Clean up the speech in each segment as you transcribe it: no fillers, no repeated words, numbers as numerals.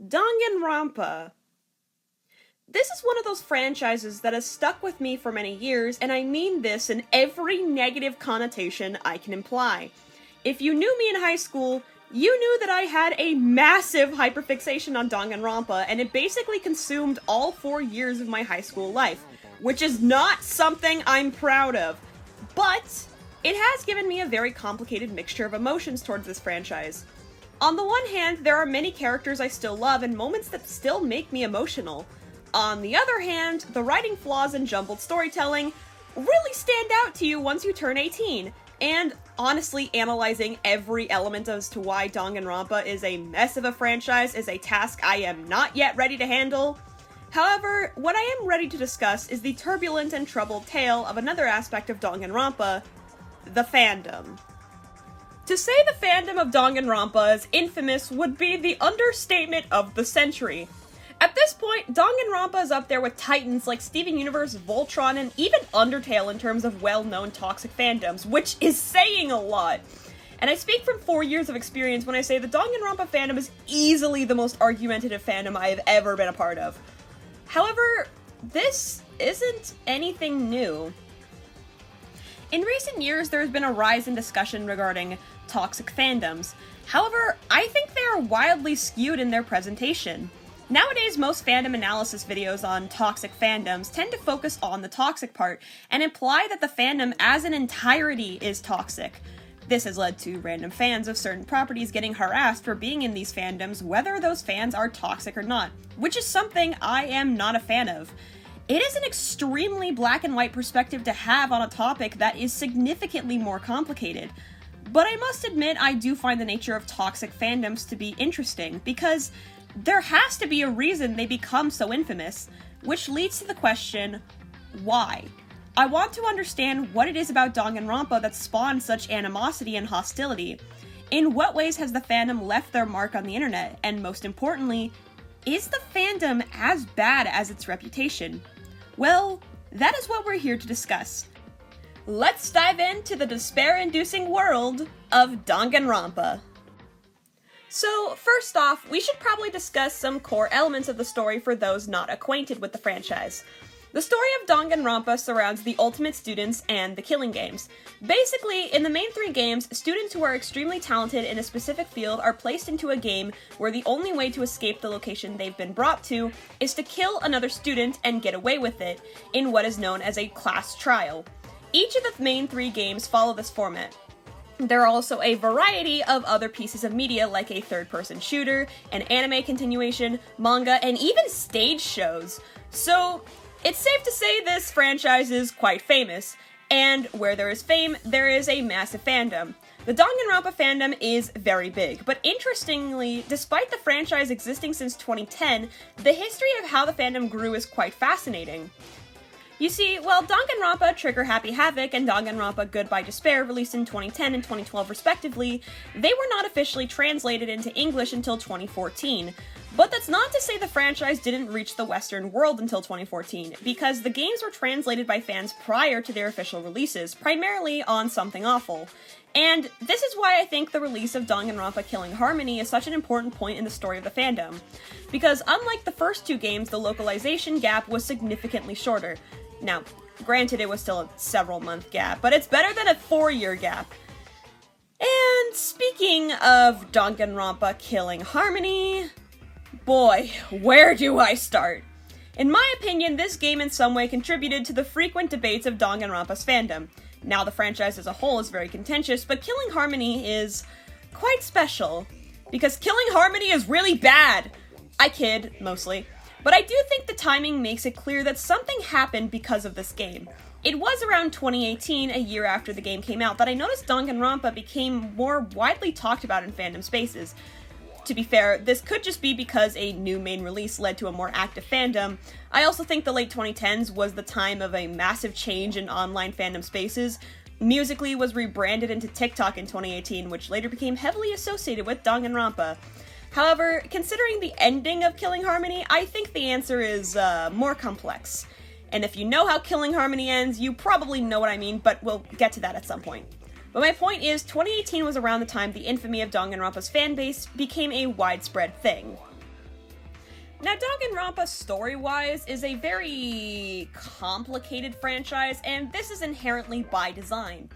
Danganronpa. This is one of those franchises that has stuck with me for many years, and I mean this in every negative connotation I can imply. If you knew me in high school, you knew that I had a massive hyperfixation on Danganronpa, and it basically consumed all 4 years of my high school life, which is not something I'm proud of. But it has given me a very complicated mixture of emotions towards this franchise. On the one hand, there are many characters I still love and moments that still make me emotional. On the other hand, the writing flaws and jumbled storytelling really stand out to you once you turn 18, and honestly, analyzing every element as to why Danganronpa is a mess of a franchise is a task I am not yet ready to handle. However, what I am ready to discuss is the turbulent and troubled tale of another aspect of Danganronpa, the fandom. To say the fandom of Danganronpa is infamous would be the understatement of the century. At this point, Danganronpa is up there with titans like Steven Universe, Voltron, and even Undertale in terms of well-known toxic fandoms, which is saying a lot. And I speak from 4 years of experience when I say the Danganronpa fandom is easily the most argumentative fandom I have ever been a part of. However, this isn't anything new. In recent years, there has been a rise in discussion regarding toxic fandoms. However, I think they are wildly skewed in their presentation. Nowadays, most fandom analysis videos on toxic fandoms tend to focus on the toxic part and imply that the fandom as an entirety is toxic. This has led to random fans of certain properties getting harassed for being in these fandoms, whether those fans are toxic or not, which is something I am not a fan of. It is an extremely black and white perspective to have on a topic that is significantly more complicated. But I must admit I do find the nature of toxic fandoms to be interesting, because there has to be a reason they become so infamous, which leads to the question, why? I want to understand what it is about Danganronpa that spawned such animosity and hostility. In what ways has the fandom left their mark on the internet? And most importantly, is the fandom as bad as its reputation? Well, that is what we're here to discuss. Let's dive into the despair-inducing world of Danganronpa. So, first off, we should probably discuss some core elements of the story for those not acquainted with the franchise. The story of Danganronpa surrounds the ultimate students and the killing games. Basically, in the main 3 games, students who are extremely talented in a specific field are placed into a game where the only way to escape the location they've been brought to is to kill another student and get away with it, in what is known as a class trial. Each of the main 3 games follow this format. There are also a variety of other pieces of media like a third-person shooter, an anime continuation, manga, and even stage shows. So, it's safe to say this franchise is quite famous, and where there is fame, there is a massive fandom. The Danganronpa fandom is very big, but interestingly, despite the franchise existing since 2010, the history of how the fandom grew is quite fascinating. You see, while Danganronpa Trigger Happy Havoc and Danganronpa Goodbye Despair released in 2010 and 2012 respectively, they were not officially translated into English until 2014. But that's not to say the franchise didn't reach the Western world until 2014, because the games were translated by fans prior to their official releases, primarily on Something Awful. And this is why I think the release of Danganronpa Killing Harmony is such an important point in the story of the fandom. Because unlike the first 2 games, the localization gap was significantly shorter. Now, granted it was still a several-month gap, but it's better than a 4-year gap. And speaking of Danganronpa Killing Harmony, boy, where do I start? In my opinion, this game in some way contributed to the frequent debates of Danganronpa's fandom. Now, the franchise as a whole is very contentious, but Killing Harmony is quite special, because Killing Harmony is really bad. I kid, mostly. But I do think the timing makes it clear that something happened because of this game. It was around 2018, a year after the game came out, that I noticed Danganronpa became more widely talked about in fandom spaces. To be fair, this could just be because a new main release led to a more active fandom. I also think the late 2010s was the time of a massive change in online fandom spaces. Musical.ly was rebranded into TikTok in 2018, which later became heavily associated with Danganronpa. However, considering the ending of Killing Harmony, I think the answer is more complex. And if you know how Killing Harmony ends, you probably know what I mean, but we'll get to that at some point. But my point is, 2018 was around the time the infamy of Danganronpa's fanbase became a widespread thing. Now, Danganronpa, story-wise, is a very complicated franchise, and this is inherently by design.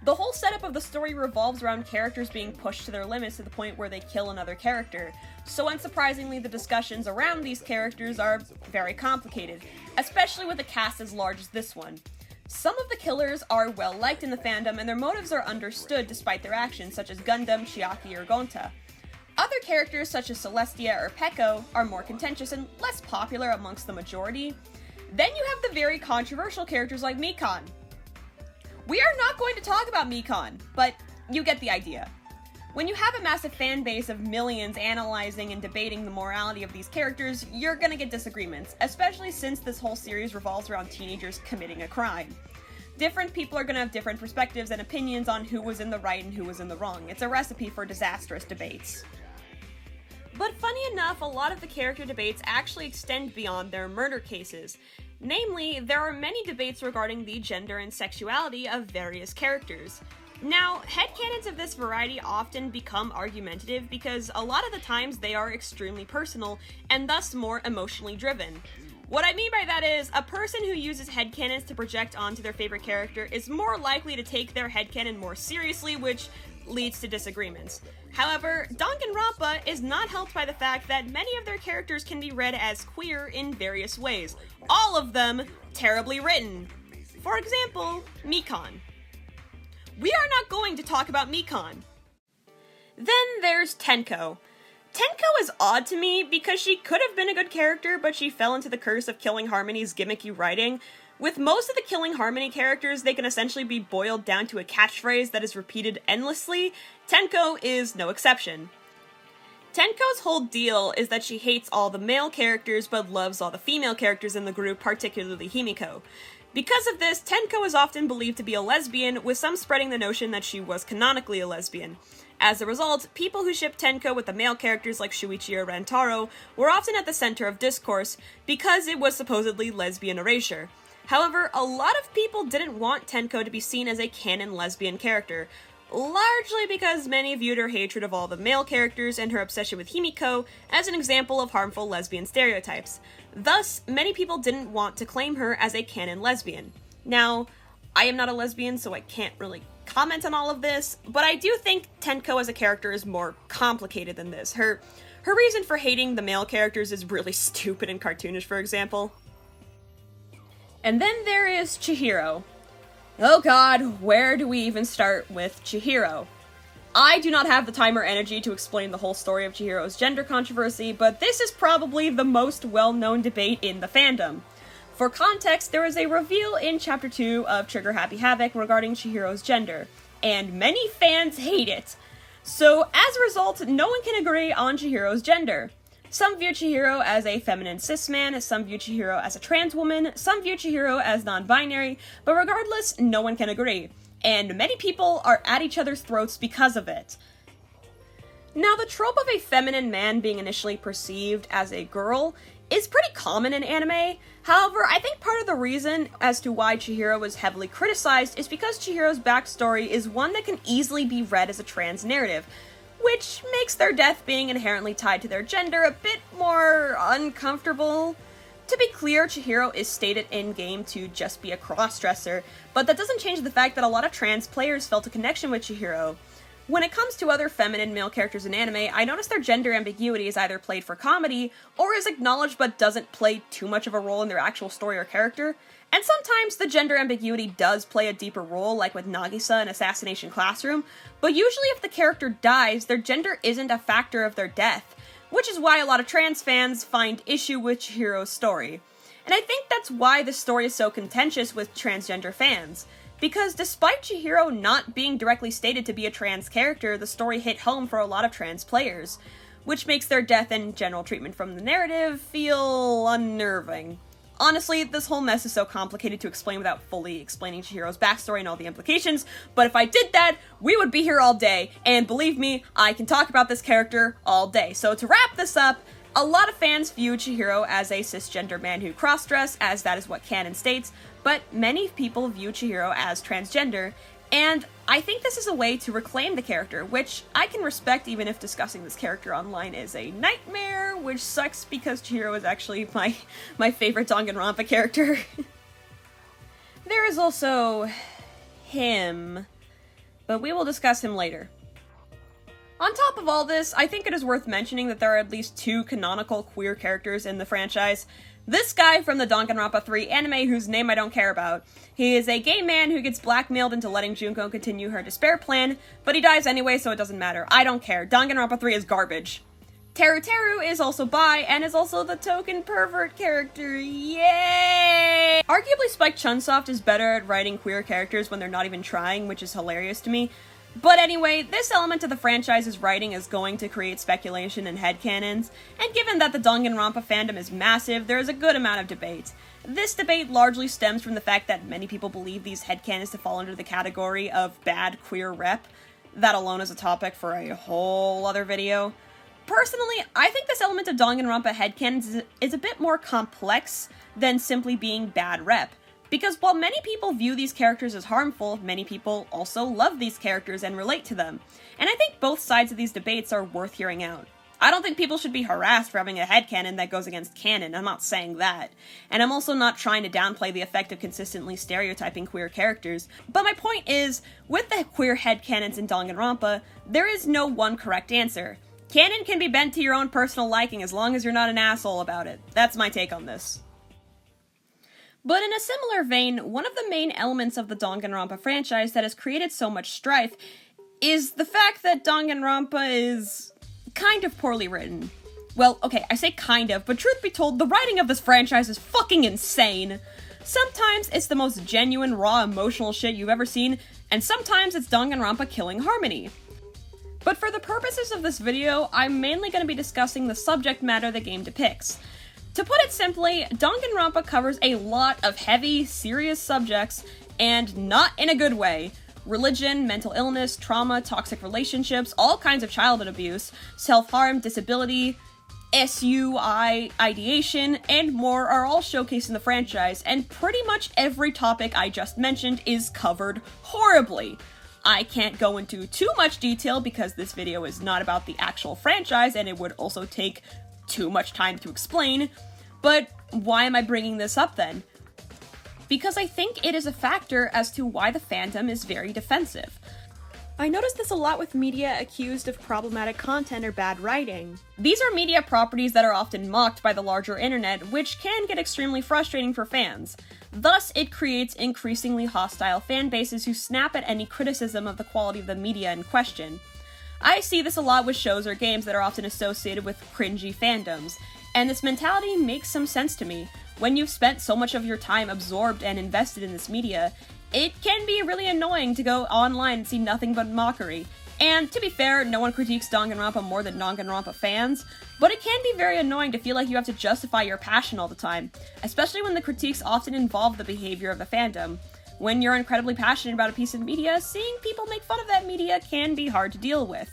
The whole setup of the story revolves around characters being pushed to their limits to the point where they kill another character, so unsurprisingly the discussions around these characters are very complicated, especially with a cast as large as this one. Some of the killers are well liked in the fandom, and their motives are understood despite their actions, such as Gundam, Chiaki, or Gonta. Other characters, such as Celestia or Peko, are more contentious and less popular amongst the majority. Then you have the very controversial characters like Mikan. We are not going to talk about Mikan, but you get the idea. When you have a massive fan base of millions analyzing and debating the morality of these characters, you're gonna get disagreements, especially since this whole series revolves around teenagers committing a crime. Different people are gonna have different perspectives and opinions on who was in the right and who was in the wrong. It's a recipe for disastrous debates. But funny enough, a lot of the character debates actually extend beyond their murder cases. Namely, there are many debates regarding the gender and sexuality of various characters. Now, headcanons of this variety often become argumentative because a lot of the times they are extremely personal and thus more emotionally driven. What I mean by that is, a person who uses headcanons to project onto their favorite character is more likely to take their headcanon more seriously, which leads to disagreements. However, Danganronpa is not helped by the fact that many of their characters can be read as queer in various ways, all of them terribly written. For example, Mikan. We are not going to talk about Mikan. Then there's Tenko. Tenko is odd to me because she could have been a good character, but she fell into the curse of Killing Harmony's gimmicky writing. With most of the Killing Harmony characters, they can essentially be boiled down to a catchphrase that is repeated endlessly. Tenko is no exception. Tenko's whole deal is that she hates all the male characters but loves all the female characters in the group, particularly Himiko. Because of this, Tenko is often believed to be a lesbian, with some spreading the notion that she was canonically a lesbian. As a result, people who ship Tenko with the male characters like Shuichi or Rantaro were often at the center of discourse because it was supposedly lesbian erasure. However, a lot of people didn't want Tenko to be seen as a canon lesbian character, largely because many viewed her hatred of all the male characters and her obsession with Himiko as an example of harmful lesbian stereotypes. Thus, many people didn't want to claim her as a canon lesbian. Now, I am not a lesbian, so I can't really comment on all of this, but I do think Tenko as a character is more complicated than this. Her reason for hating the male characters is really stupid and cartoonish, for example. And then there is Chihiro. Oh god, where do we even start with Chihiro? I do not have the time or energy to explain the whole story of Chihiro's gender controversy, but this is probably the most well-known debate in the fandom. For context, there is a reveal in Chapter 2 of Trigger Happy Havoc regarding Chihiro's gender, and many fans hate it. So, as a result, no one can agree on Chihiro's gender. Some view Chihiro as a feminine cis man, some view Chihiro as a trans woman, some view Chihiro as non-binary, but regardless, no one can agree. And many people are at each other's throats because of it. Now, the trope of a feminine man being initially perceived as a girl is pretty common in anime. However, I think part of the reason as to why Chihiro was heavily criticized is because Chihiro's backstory is one that can easily be read as a trans narrative, which makes their death being inherently tied to their gender a bit more uncomfortable. To be clear, Chihiro is stated in-game to just be a cross-dresser, but that doesn't change the fact that a lot of trans players felt a connection with Chihiro. When it comes to other feminine male characters in anime, I notice their gender ambiguity is either played for comedy, or is acknowledged but doesn't play too much of a role in their actual story or character. And sometimes the gender ambiguity does play a deeper role, like with Nagisa in Assassination Classroom, but usually if the character dies, their gender isn't a factor of their death, which is why a lot of trans fans find issue with Chihiro's story. And I think that's why this story is so contentious with transgender fans. Because despite Chihiro not being directly stated to be a trans character, the story hit home for a lot of trans players, which makes their death and general treatment from the narrative feel unnerving. Honestly, this whole mess is so complicated to explain without fully explaining Chihiro's backstory and all the implications, but if I did that, we would be here all day, and believe me, I can talk about this character all day. So to wrap this up, a lot of fans view Chihiro as a cisgender man who cross-dress, as that is what canon states, but many people view Chihiro as transgender, And I think this is a way to reclaim the character, which I can respect even if discussing this character online is a nightmare, which sucks because Chihiro is actually my favorite Danganronpa character. There is also him, but we will discuss him later. On top of all this, I think it is worth mentioning that there are at least 2 canonical queer characters in the franchise. This guy from the Danganronpa 3 anime, whose name I don't care about. He is a gay man who gets blackmailed into letting Junko continue her despair plan, but he dies anyway, so it doesn't matter. I don't care. Danganronpa 3 is garbage. Teru Teru is also bi, and is also the token pervert character. Yay! Arguably Spike Chunsoft is better at writing queer characters when they're not even trying, which is hilarious to me. But anyway, this element of the franchise's writing is going to create speculation and headcanons, and given that the Danganronpa fandom is massive, there is a good amount of debate. This debate largely stems from the fact that many people believe these headcanons to fall under the category of bad queer rep. That alone is a topic for a whole other video. Personally, I think this element of Danganronpa headcanons is a bit more complex than simply being bad rep. Because while many people view these characters as harmful, many people also love these characters and relate to them. And I think both sides of these debates are worth hearing out. I don't think people should be harassed for having a headcanon that goes against canon, I'm not saying that. And I'm also not trying to downplay the effect of consistently stereotyping queer characters. But my point is, with the queer headcanons in Danganronpa, there is no one correct answer. Canon can be bent to your own personal liking as long as you're not an asshole about it. That's my take on this. But in a similar vein, one of the main elements of the Danganronpa franchise that has created so much strife is the fact that Danganronpa is kind of poorly written. Well, okay, I say kind of, but truth be told, the writing of this franchise is fucking insane. Sometimes it's the most genuine, raw, emotional shit you've ever seen, and sometimes it's Danganronpa killing harmony. But for the purposes of this video, I'm mainly going to be discussing the subject matter the game depicts. To put it simply, Danganronpa covers a lot of heavy, serious subjects, and not in a good way. Religion, mental illness, trauma, toxic relationships, all kinds of childhood abuse, self-harm, disability, SUI, ideation, and more are all showcased in the franchise, and pretty much every topic I just mentioned is covered horribly. I can't go into too much detail because this video is not about the actual franchise, and it would also take too much time to explain, but why am I bringing this up then? Because I think it is a factor as to why the fandom is very defensive. I notice this a lot with media accused of problematic content or bad writing. These are media properties that are often mocked by the larger internet, which can get extremely frustrating for fans. Thus, it creates increasingly hostile fan bases who snap at any criticism of the quality of the media in question. I see this a lot with shows or games that are often associated with cringy fandoms, and this mentality makes some sense to me. When you've spent so much of your time absorbed and invested in this media, it can be really annoying to go online and see nothing but mockery. And to be fair, no one critiques Danganronpa more than Danganronpa fans, but it can be very annoying to feel like you have to justify your passion all the time, especially when the critiques often involve the behavior of the fandom. When you're incredibly passionate about a piece of media, seeing people make fun of that media can be hard to deal with.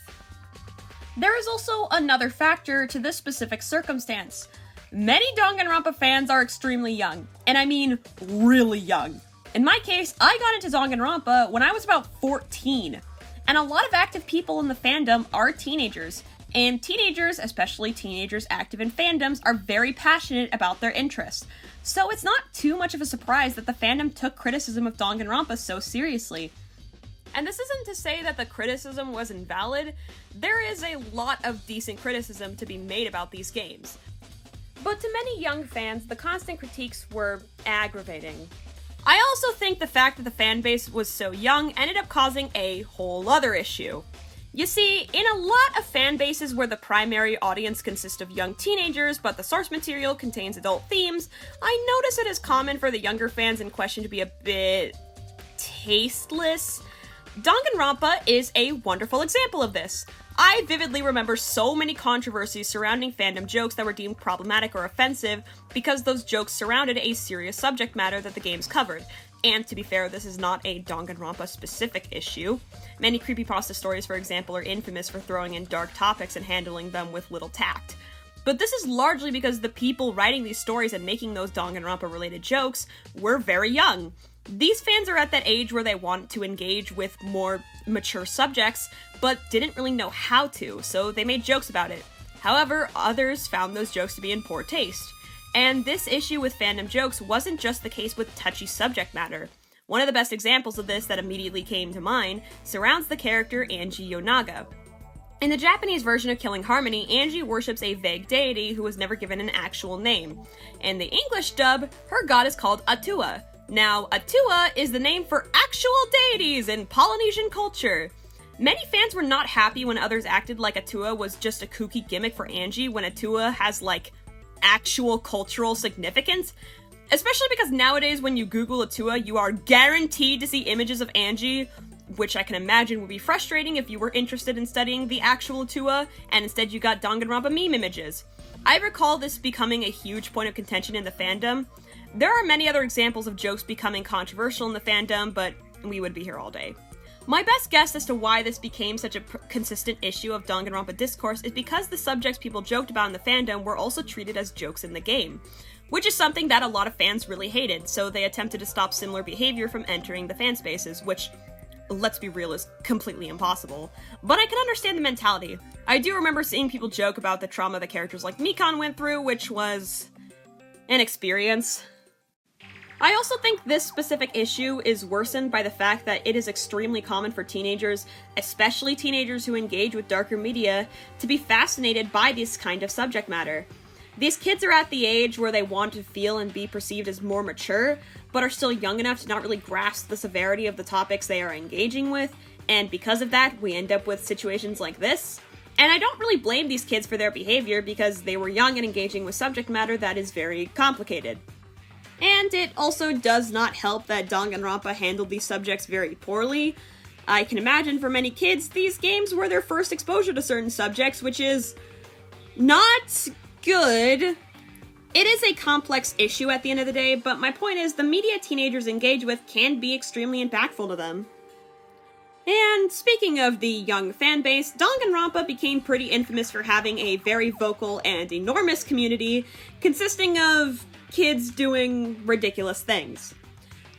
There is also another factor to this specific circumstance. Many Danganronpa fans are extremely young, and I mean really young. In my case, I got into Danganronpa when I was about 14, and a lot of active people in the fandom are teenagers. And teenagers, especially teenagers active in fandoms, are very passionate about their interests. So it's not too much of a surprise that the fandom took criticism of Danganronpa so seriously. And this isn't to say that the criticism was invalid. There is a lot of decent criticism to be made about these games. But to many young fans, the constant critiques were aggravating. I also think the fact that the fanbase was so young ended up causing a whole other issue. You see, in a lot of fan bases where the primary audience consists of young teenagers, but the source material contains adult themes, I notice it is common for the younger fans in question to be a bit tasteless. Danganronpa is a wonderful example of this. I vividly remember so many controversies surrounding fandom jokes that were deemed problematic or offensive because those jokes surrounded a serious subject matter that the games covered. And to be fair, this is not a Danganronpa specific issue. Many creepypasta stories, for example, are infamous for throwing in dark topics and handling them with little tact. But this is largely because the people writing these stories and making those Danganronpa related jokes were very young. These fans are at that age where they want to engage with more mature subjects, but didn't really know how to, so they made jokes about it. However, others found those jokes to be in poor taste. And this issue with fandom jokes wasn't just the case with touchy subject matter. One of the best examples of this that immediately came to mind surrounds the character Angie Yonaga. In the Japanese version of Killing Harmony, Angie worships a vague deity who was never given an actual name. In the English dub, her god is called Atua. Now, Atua is the name for actual deities in Polynesian culture. Many fans were not happy when others acted like Atua was just a kooky gimmick for Angie when Atua has, like, actual cultural significance. Especially because nowadays when you Google Atua, you are guaranteed to see images of Angie, which I can imagine would be frustrating if you were interested in studying the actual Atua, and instead you got Danganronpa meme images. I recall this becoming a huge point of contention in the fandom. There are many other examples of jokes becoming controversial in the fandom, but we would be here all day. My best guess as to why this became such a consistent issue of Danganronpa discourse is because the subjects people joked about in the fandom were also treated as jokes in the game, which is something that a lot of fans really hated, so they attempted to stop similar behavior from entering the fan spaces, which, let's be real, is completely impossible. But I can understand the mentality. I do remember seeing people joke about the trauma the characters like Mikan went through, which was an experience. I also think this specific issue is worsened by the fact that it is extremely common for teenagers, especially teenagers who engage with darker media, to be fascinated by this kind of subject matter. These kids are at the age where they want to feel and be perceived as more mature, but are still young enough to not really grasp the severity of the topics they are engaging with, and because of that, we end up with situations like this. And I don't really blame these kids for their behavior because they were young and engaging with subject matter that is very complicated. And it also does not help that Danganronpa handled these subjects very poorly. I can imagine for many kids, these games were their first exposure to certain subjects, which is not good. It is a complex issue at the end of the day, but my point is the media teenagers engage with can be extremely impactful to them. And speaking of the young fanbase, Danganronpa became pretty infamous for having a very vocal and enormous community consisting of kids doing ridiculous things.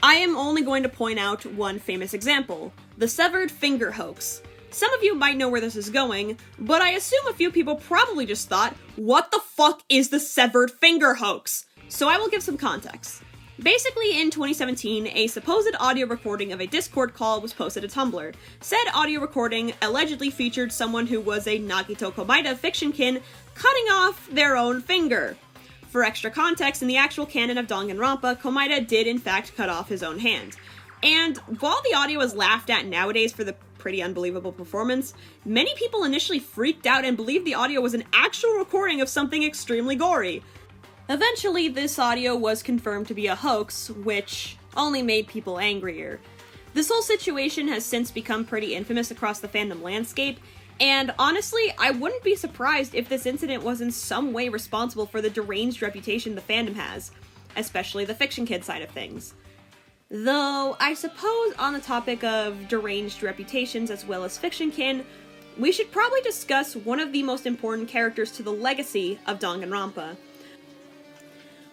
I am only going to point out one famous example, the severed finger hoax. Some of you might know where this is going, but I assume a few people probably just thought, what the fuck is the severed finger hoax? So I will give some context. Basically, in 2017, a supposed audio recording of a Discord call was posted to Tumblr. Said audio recording allegedly featured someone who was a Nagito Komaeda fictionkin cutting off their own finger. For extra context, in the actual canon of Danganronpa, Komaeda did in fact cut off his own hand. And while the audio is laughed at nowadays for the pretty unbelievable performance, many people initially freaked out and believed the audio was an actual recording of something extremely gory. Eventually, this audio was confirmed to be a hoax, which only made people angrier. This whole situation has since become pretty infamous across the fandom landscape, and honestly, I wouldn't be surprised if this incident was in some way responsible for the deranged reputation the fandom has, especially the fiction kid side of things. Though, I suppose on the topic of deranged reputations as well as fiction kin, we should probably discuss one of the most important characters to the legacy of Danganronpa.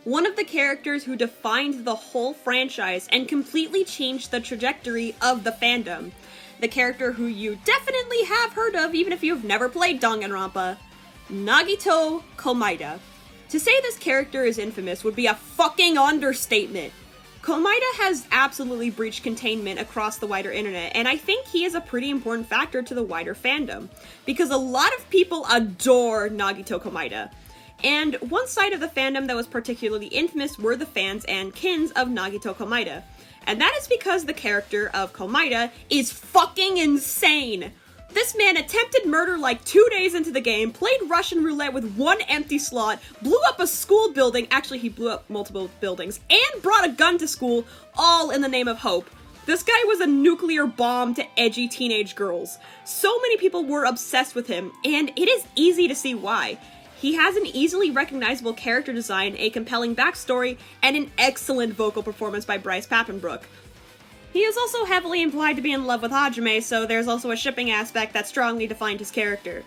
One of the characters who defined the whole franchise and completely changed the trajectory of the fandom. The character who you definitely have heard of even if you've never played Danganronpa, Nagito Komaeda. To say this character is infamous would be a fucking understatement. Komaeda has absolutely breached containment across the wider internet, and I think he is a pretty important factor to the wider fandom, because a lot of people adore Nagito Komaeda. And one side of the fandom that was particularly infamous were the fans and kins of Nagito Komaeda. And that is because the character of Komaeda is fucking insane! This man attempted murder like 2 days into the game, played Russian roulette with one empty slot, blew up a school building, actually he blew up multiple buildings, and brought a gun to school, all in the name of hope. This guy was a nuclear bomb to edgy teenage girls. So many people were obsessed with him, and it is easy to see why. He has an easily recognizable character design, a compelling backstory, and an excellent vocal performance by Bryce Papenbrook. He is also heavily implied to be in love with Hajime, so there's also a shipping aspect that strongly defined his character.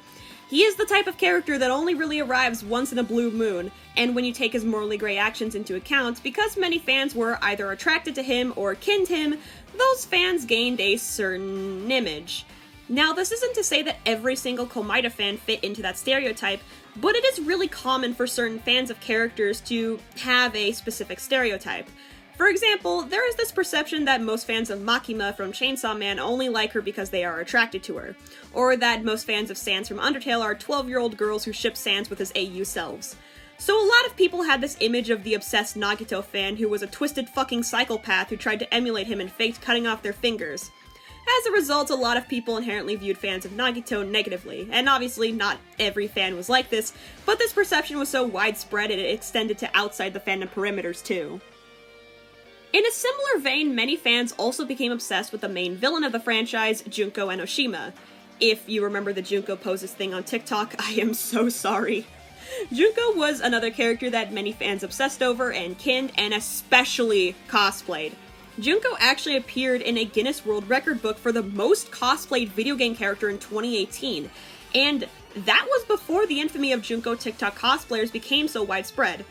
He is the type of character that only really arrives once in a blue moon, and when you take his morally gray actions into account, because many fans were either attracted to him or kin to him, those fans gained a certain image. Now, this isn't to say that every single Komaeda fan fit into that stereotype, but it is really common for certain fans of characters to have a specific stereotype. For example, there is this perception that most fans of Makima from Chainsaw Man only like her because they are attracted to her, or that most fans of Sans from Undertale are 12-year-old girls who ship Sans with his AU selves. So a lot of people had this image of the obsessed Nagito fan who was a twisted fucking psychopath who tried to emulate him and faked cutting off their fingers. As a result, a lot of people inherently viewed fans of Nagito negatively, and obviously not every fan was like this, but this perception was so widespread it extended to outside the fandom perimeters too. In a similar vein, many fans also became obsessed with the main villain of the franchise, Junko Enoshima. If you remember the Junko poses thing on TikTok, I am so sorry. Junko was another character that many fans obsessed over and kinned, and especially cosplayed. Junko actually appeared in a Guinness World Record book for the most cosplayed video game character in 2018, and that was before the infamy of Junko TikTok cosplayers became so widespread.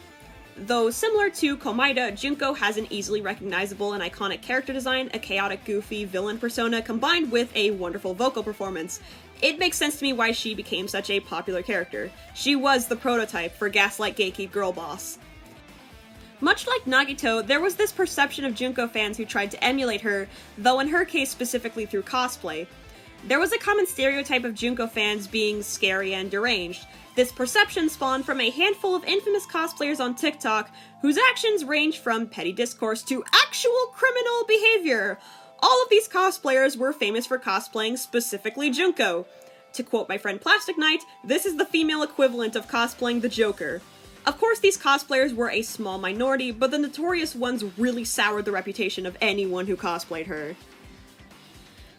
Though similar to Komaeda, Junko has an easily recognizable and iconic character design, a chaotic, goofy villain persona, combined with a wonderful vocal performance. It makes sense to me why she became such a popular character. She was the prototype for Gaslight Geiki Girl Boss. Much like Nagito, there was this perception of Junko fans who tried to emulate her, though in her case specifically through cosplay. There was a common stereotype of Junko fans being scary and deranged. This perception spawned from a handful of infamous cosplayers on TikTok, whose actions range from petty discourse to actual criminal behavior. All of these cosplayers were famous for cosplaying specifically Junko. To quote my friend Plastic Knight, this is the female equivalent of cosplaying the Joker. Of course, these cosplayers were a small minority, but the notorious ones really soured the reputation of anyone who cosplayed her.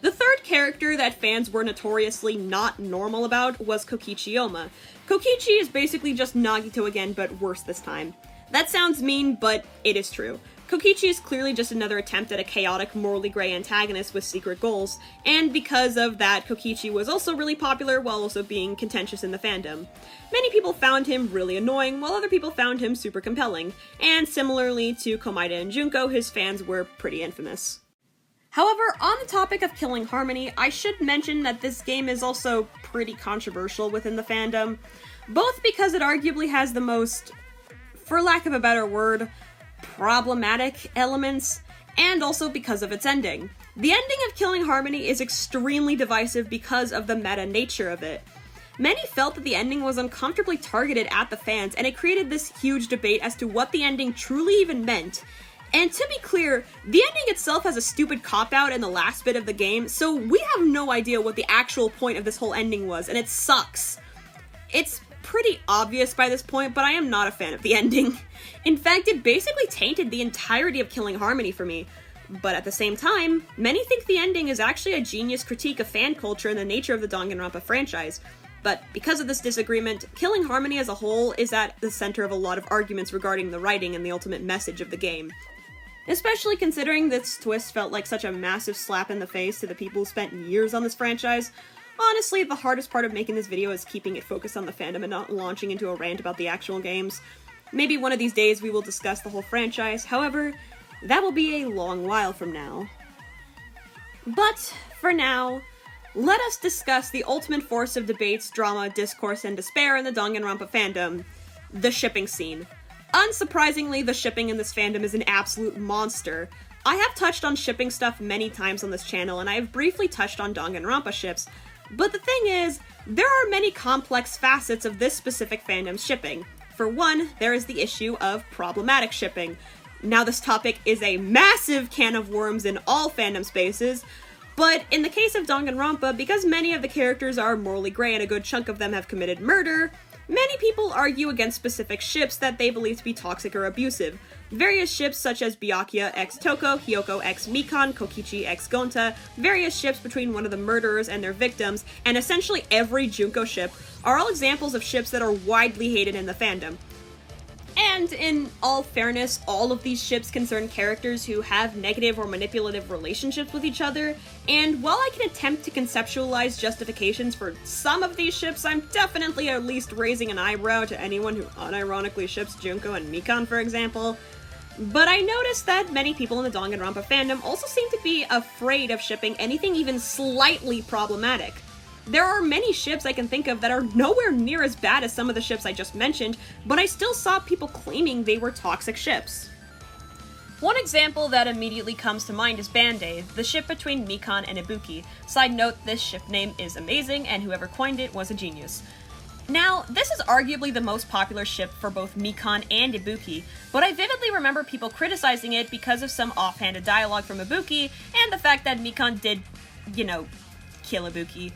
The third character that fans were notoriously not normal about was Kokichi Oma. Kokichi is basically just Nagito again, but worse this time. That sounds mean, but it is true. Kokichi is clearly just another attempt at a chaotic, morally gray antagonist with secret goals, and because of that, Kokichi was also really popular while also being contentious in the fandom. Many people found him really annoying, while other people found him super compelling, and similarly to Komaeda and Junko, his fans were pretty infamous. However, on the topic of killing harmony, I should mention that this game is also pretty controversial within the fandom, both because it arguably has the most, for lack of a better word, problematic elements, and also because of its ending. The ending of Killing Harmony is extremely divisive because of the meta nature of it. Many felt that the ending was uncomfortably targeted at the fans, and it created this huge debate as to what the ending truly even meant. And to be clear, the ending itself has a stupid cop-out in the last bit of the game, so we have no idea what the actual point of this whole ending was, and it sucks. It's pretty obvious by this point, but I am not a fan of the ending. In fact, it basically tainted the entirety of Killing Harmony for me. But at the same time, many think the ending is actually a genius critique of fan culture and the nature of the Danganronpa franchise. But because of this disagreement, Killing Harmony as a whole is at the center of a lot of arguments regarding the writing and the ultimate message of the game. Especially considering this twist felt like such a massive slap in the face to the people who spent years on this franchise. Honestly, the hardest part of making this video is keeping it focused on the fandom and not launching into a rant about the actual games. Maybe one of these days we will discuss the whole franchise, however, that will be a long while from now. But, for now, let us discuss the ultimate force of debates, drama, discourse, and despair in the Danganronpa fandom, the shipping scene. Unsurprisingly, the shipping in this fandom is an absolute monster. I have touched on shipping stuff many times on this channel, and I have briefly touched on Danganronpa ships, but the thing is, there are many complex facets of this specific fandom's shipping. For one, there is the issue of problematic shipping. Now, this topic is a massive can of worms in all fandom spaces, but in the case of Danganronpa, because many of the characters are morally gray and a good chunk of them have committed murder, many people argue against specific ships that they believe to be toxic or abusive. Various ships such as Byakuya x Toko, Hyoko x Mikan, Kokichi x Gonta, various ships between one of the murderers and their victims, and essentially every Junko ship are all examples of ships that are widely hated in the fandom. And in all fairness, all of these ships concern characters who have negative or manipulative relationships with each other, and while I can attempt to conceptualize justifications for some of these ships, I'm definitely at least raising an eyebrow to anyone who unironically ships Junko and Mikan, for example. But I noticed that many people in the Danganronpa fandom also seem to be afraid of shipping anything even slightly problematic. There are many ships I can think of that are nowhere near as bad as some of the ships I just mentioned, but I still saw people claiming they were toxic ships. One example that immediately comes to mind is Band-Aid, the ship between Mikan and Ibuki. Side note, this ship name is amazing, and whoever coined it was a genius. Now, this is arguably the most popular ship for both Mikan and Ibuki, but I vividly remember people criticizing it because of some offhanded dialogue from Ibuki, and the fact that Mikan did, kill Ibuki.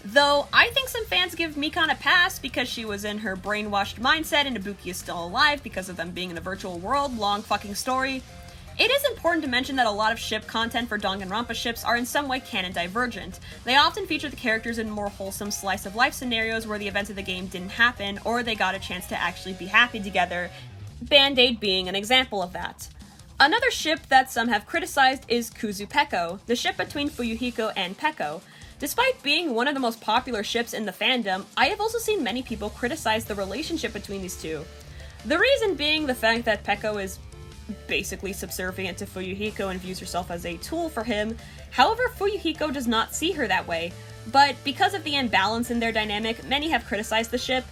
Though, I think some fans give Mikan a pass because she was in her brainwashed mindset and Ibuki is still alive because of them being in a virtual world, long fucking story. It is important to mention that a lot of ship content for Danganronpa ships are in some way canon divergent. They often feature the characters in more wholesome slice-of-life scenarios where the events of the game didn't happen, or they got a chance to actually be happy together, Band-Aid being an example of that. Another ship that some have criticized is Kuzu-Peko, the ship between Fuyuhiko and Peko. Despite being one of the most popular ships in the fandom, I have also seen many people criticize the relationship between these two. The reason being the fact that Peko is basically subservient to Fuyuhiko and views herself as a tool for him. However, Fuyuhiko does not see her that way, but because of the imbalance in their dynamic, many have criticized the ship.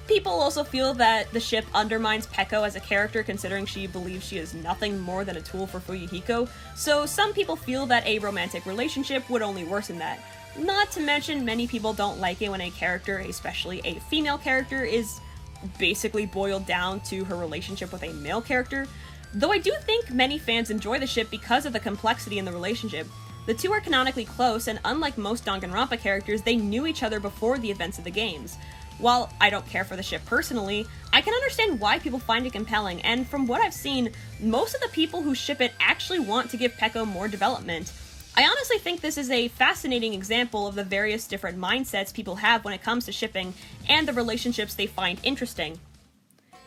People also feel that the ship undermines Peko as a character considering she believes she is nothing more than a tool for Fuyuhiko, so some people feel that a romantic relationship would only worsen that. Not to mention, many people don't like it when a character, especially a female character, is basically boiled down to her relationship with a male character. Though I do think many fans enjoy the ship because of the complexity in the relationship. The two are canonically close, and unlike most Danganronpa characters, they knew each other before the events of the games. While I don't care for the ship personally, I can understand why people find it compelling, and from what I've seen, most of the people who ship it actually want to give Peko more development. I honestly think this is a fascinating example of the various different mindsets people have when it comes to shipping, and the relationships they find interesting.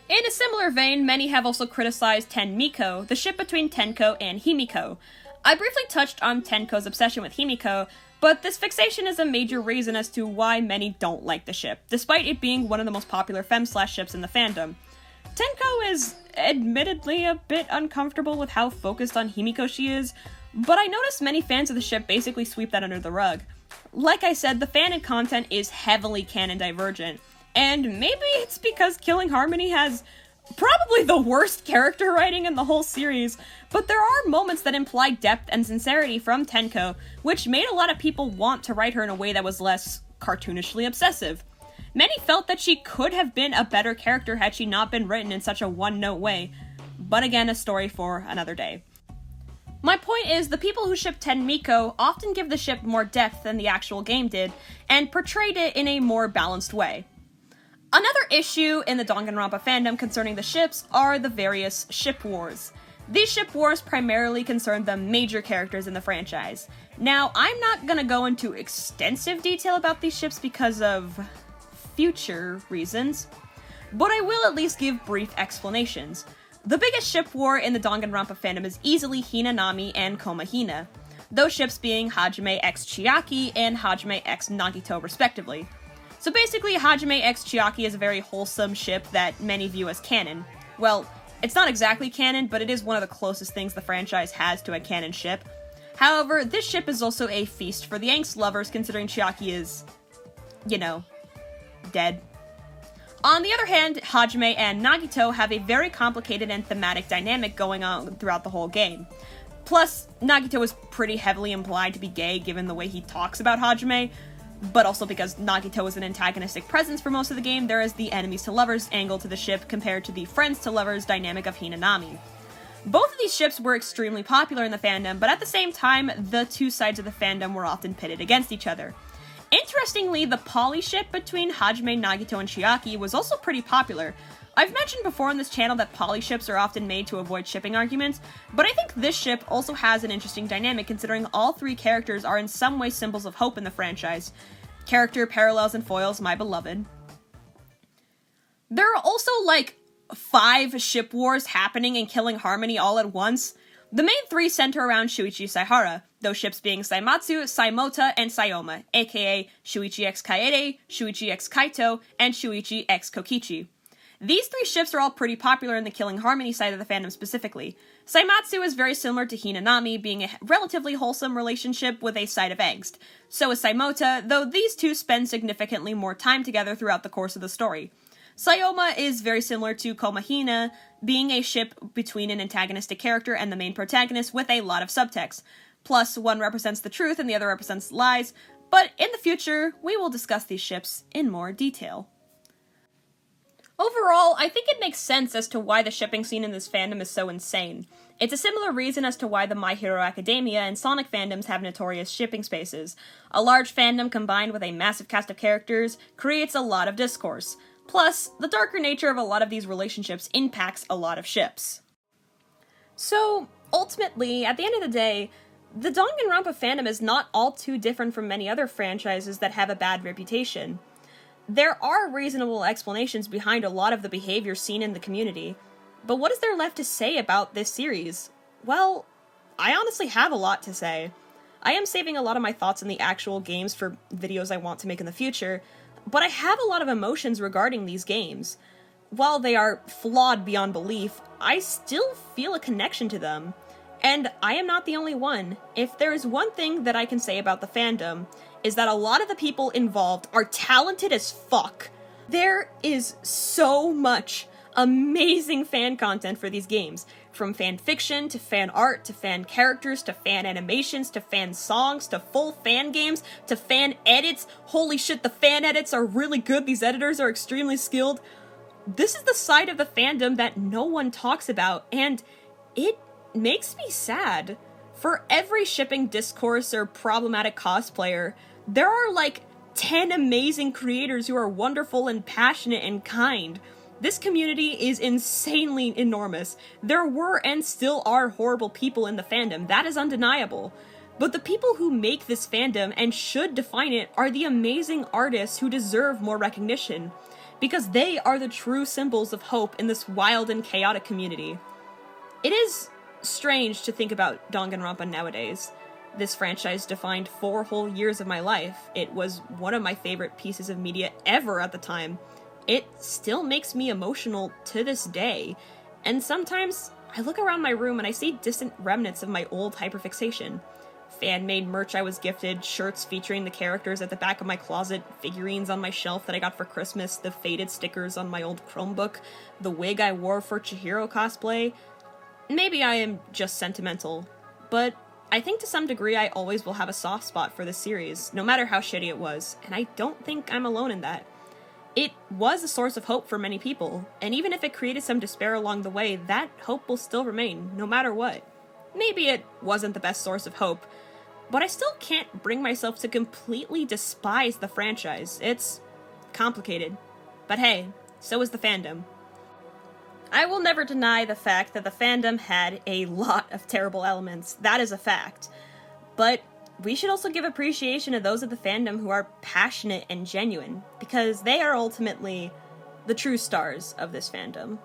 In a similar vein, many have also criticized Tenmiko, the ship between Tenko and Himiko. I briefly touched on Tenko's obsession with Himiko, but this fixation is a major reason as to why many don't like the ship, despite it being one of the most popular fem-slash ships in the fandom. Tenko is admittedly a bit uncomfortable with how focused on Himiko she is, but I noticed many fans of the ship basically sweep that under the rug. Like I said, the fanon content is heavily canon divergent, and maybe it's because Killing Harmony has probably the worst character writing in the whole series, but there are moments that imply depth and sincerity from Tenko, which made a lot of people want to write her in a way that was less cartoonishly obsessive. Many felt that she could have been a better character had she not been written in such a one-note way, but again, a story for another day. My point is, the people who ship Tenmiko often give the ship more depth than the actual game did, and portrayed it in a more balanced way. Another issue in the Danganronpa fandom concerning the ships are the various ship wars. These ship wars primarily concern the major characters in the franchise. Now, I'm not gonna go into extensive detail about these ships because of future reasons, but I will at least give brief explanations. The biggest ship war in the Danganronpa fandom is easily Hinanami and Komahina, those ships being Hajime x Chiaki and Hajime x Nagito respectively. So basically, Hajime x Chiaki is a very wholesome ship that many view as canon. Well, it's not exactly canon, but it is one of the closest things the franchise has to a canon ship. However, this ship is also a feast for the angst lovers considering Chiaki is, dead. On the other hand, Hajime and Nagito have a very complicated and thematic dynamic going on throughout the whole game. Plus, Nagito is pretty heavily implied to be gay given the way he talks about Hajime, but also because Nagito is an antagonistic presence for most of the game, there is the enemies to lovers angle to the ship compared to the friends to lovers dynamic of Hinanami. Both of these ships were extremely popular in the fandom, but at the same time, the two sides of the fandom were often pitted against each other. Interestingly, the poly ship between Hajime, Nagito, and Chiaki was also pretty popular. I've mentioned before on this channel that poly ships are often made to avoid shipping arguments, but I think this ship also has an interesting dynamic considering all three characters are in some way symbols of hope in the franchise. Character parallels and foils, my beloved. There are also, 5 ship wars happening and killing Harmony all at once. The main 3 center around Shuichi Saihara, those ships being Saimatsu, Saimota, and Sayoma, aka Shuichi x Kaede, Shuichi x Kaito, and Shuichi x Kokichi. These 3 ships are all pretty popular in the Killing Harmony side of the fandom specifically. Saimatsu is very similar to Hinanami, being a relatively wholesome relationship with a side of angst. So is Saimota, though these two spend significantly more time together throughout the course of the story. Sayoma is very similar to Komahina, being a ship between an antagonistic character and the main protagonist with a lot of subtext. Plus, one represents the truth and the other represents lies, but in the future, we will discuss these ships in more detail. Overall, I think it makes sense as to why the shipping scene in this fandom is so insane. It's a similar reason as to why the My Hero Academia and Sonic fandoms have notorious shipping spaces. A large fandom combined with a massive cast of characters creates a lot of discourse. Plus, the darker nature of a lot of these relationships impacts a lot of ships. So, ultimately, at the end of the day, the Danganronpa fandom is not all too different from many other franchises that have a bad reputation. There are reasonable explanations behind a lot of the behavior seen in the community, but what is there left to say about this series? Well, I honestly have a lot to say. I am saving a lot of my thoughts on the actual games for videos I want to make in the future, but I have a lot of emotions regarding these games. While they are flawed beyond belief, I still feel a connection to them. And I am not the only one. If there is one thing that I can say about the fandom, is that a lot of the people involved are talented as fuck. There is so much amazing fan content for these games. From fan fiction, to fan art, to fan characters, to fan animations, to fan songs, to full fan games, to fan edits. Holy shit, the fan edits are really good. These editors are extremely skilled. This is the side of the fandom that no one talks about, and it makes me sad. For every shipping discourse or problematic cosplayer, there are like 10 amazing creators who are wonderful and passionate and kind. This community is insanely enormous. There were and still are horrible people in the fandom, that is undeniable. But the people who make this fandom and should define it are the amazing artists who deserve more recognition, because they are the true symbols of hope in this wild and chaotic community. It is strange to think about Danganronpa nowadays. This franchise defined 4 whole years of my life. It was one of my favorite pieces of media ever at the time. It still makes me emotional to this day, and sometimes I look around my room and I see distant remnants of my old hyperfixation. Fan-made merch I was gifted, shirts featuring the characters at the back of my closet, figurines on my shelf that I got for Christmas, the faded stickers on my old Chromebook, the wig I wore for Chihiro cosplay. Maybe I am just sentimental, but I think to some degree I always will have a soft spot for this series, no matter how shitty it was, and I don't think I'm alone in that. It was a source of hope for many people, and even if it created some despair along the way, that hope will still remain, no matter what. Maybe it wasn't the best source of hope, but I still can't bring myself to completely despise the franchise. It's complicated. But hey, so is the fandom. I will never deny the fact that the fandom had a lot of terrible elements. That is a fact. But we should also give appreciation to those of the fandom who are passionate and genuine, because they are ultimately the true stars of this fandom.